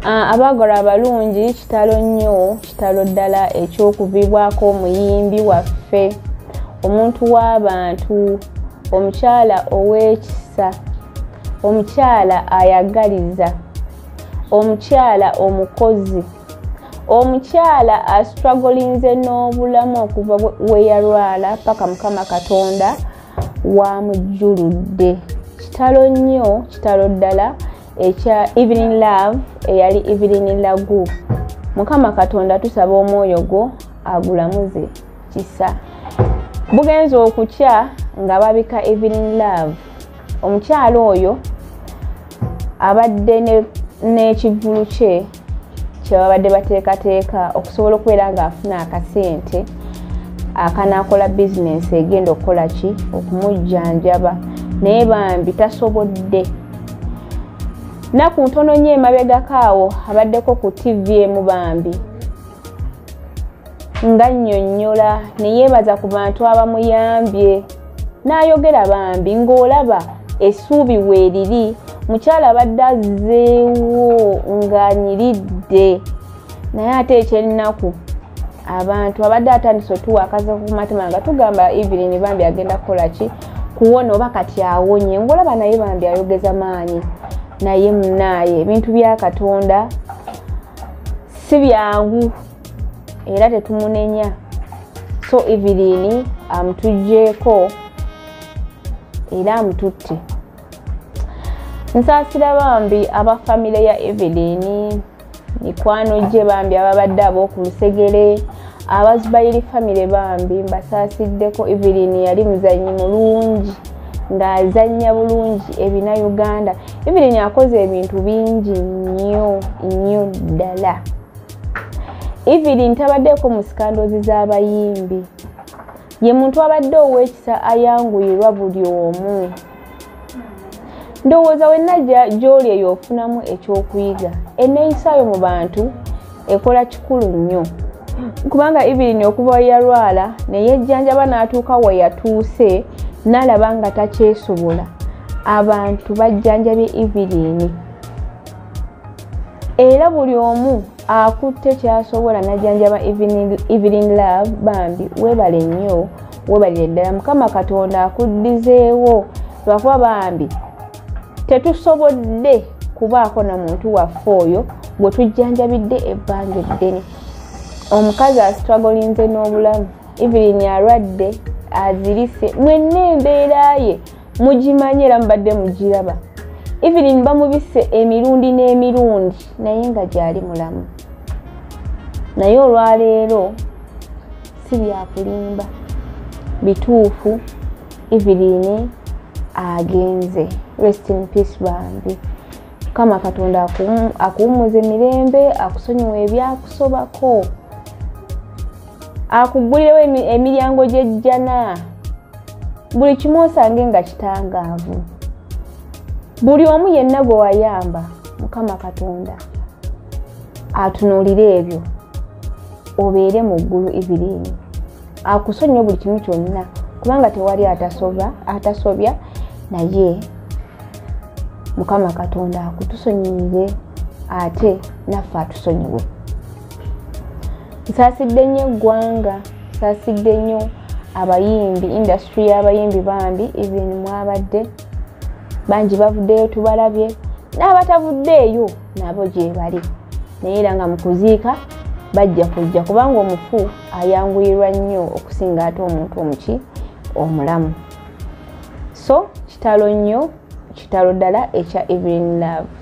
Abagala abalungi kitalo nnyo kitalo ddala ekyokuvibwako omuyimbi waffe omuntu w'abantu omukyala ow'ekisa omukyala ayagaliza omukyala omukozi omukyala astrugglinze n'obulamu okuva we yalwala paka Mukama Katonda wamujjuludde kitalo nnyo kitalo ddala ekya Evelyn Love eyali Evelyn Lagu Mukama Katonda tusaba omwoyo gwo agulamuze kisa bugenzo okukya nga babika Evelyn Love omukyala oyo abadde n'ekivulu kye kyabadde bateekateeka okusobola okubeera ng'afuna akasente akanakola bizinesi egenda okukola ki okumujjanjaba naye bambi tasobodde naku ntono nnyo emabegako awo abaddeko ku TV emu bambi nga nnyonnyola ne yeebaza ku bantu abamuyambye n'ayogera bambi ng'olaba essuubi weeriri mukyala abadde azzeewo ng'anyiridde naye ate ekyennaku abantu abadde atandise otuwakaza ku matema nga tugamba Evelyn bambi agenda kukola ki kuwona oba kati awonye ng'olaba naye bambi ayogeza maanyi naye munaaye ebintu bya Katonda si byangu era tetumunenya so Evelyn amutujjeeko era amututte nsaasira bambi abafamile ya Evelyn mikwano gye bambi ababadde ab'oku Lusegere abazubayiri famile bambi mbasaasideko Evelyn yali muzannyi mulungi ng'azannya bulungi ebina Uganda Evelyn akoze ebintu bingi nnyo ddala Evelyn tabaddeko mu sikandozi z'abayimbi ye muntu abadde ow'ekisa ayanguyirwa buli omu ndowooza wenna gy'oli eyo ofunamu ekyokuyiga enneeyisaayo mu bantu ekola kikulu nnyo kubanga Evelyn okuva we yalwala ne yejjanjaba n'atuuka we yatuuse n'alaba nga takyesobola abantu bajjanjabye Evelyn era buli omu akutte kyasobola najjanjaba Evelyn Love bambi weebale nnyo weebalire ddala Mukama Katonda akuddizeewo lwakuba bambi tetusobodde kubaako na muntu waffe oyo gwe tujjanjabidde ebbanga eddene omukazi astruglinze n'obulamu Evelyn alwadde azirise mwenna embeera ye mugimanye era mubadde mugiraba Evelyn bamubise emirundi n'emirundi naye nga gyali mulamu naye olwaleero si byakulimba bituufu Evelyn agenze rest in peace bambi Mukama Katonda akuwummuze emirembe akusonyiwa ebyakusobako akuggulirawo emiryango gy'ejjana buli kimu osange nga kitangaavu buli omu yenna gwe wayamba Mukama Katonda atunuulire ebyo obeere mu ggulu Evelyn akusonyiwe buli kimu kyonna kubanga tewali atasobya naye Mukama Katonda akutusonyiire ate naffe atusonyiwe nsaasidde nnyo eggwanga nsaasidde nnyo abayimbi industry y'abayimbi bambi Evelyn mwabadde bangi bavuddeyo tubalabye n'abatavuddeeyo nabo gye bali naye era nga mu kuziika bajja kujja kubanga omufu ayanguyirwa nnyo okusinga ate omuntu omulamu so kitalo nnyo kitalo ddala ekya Evelyn Love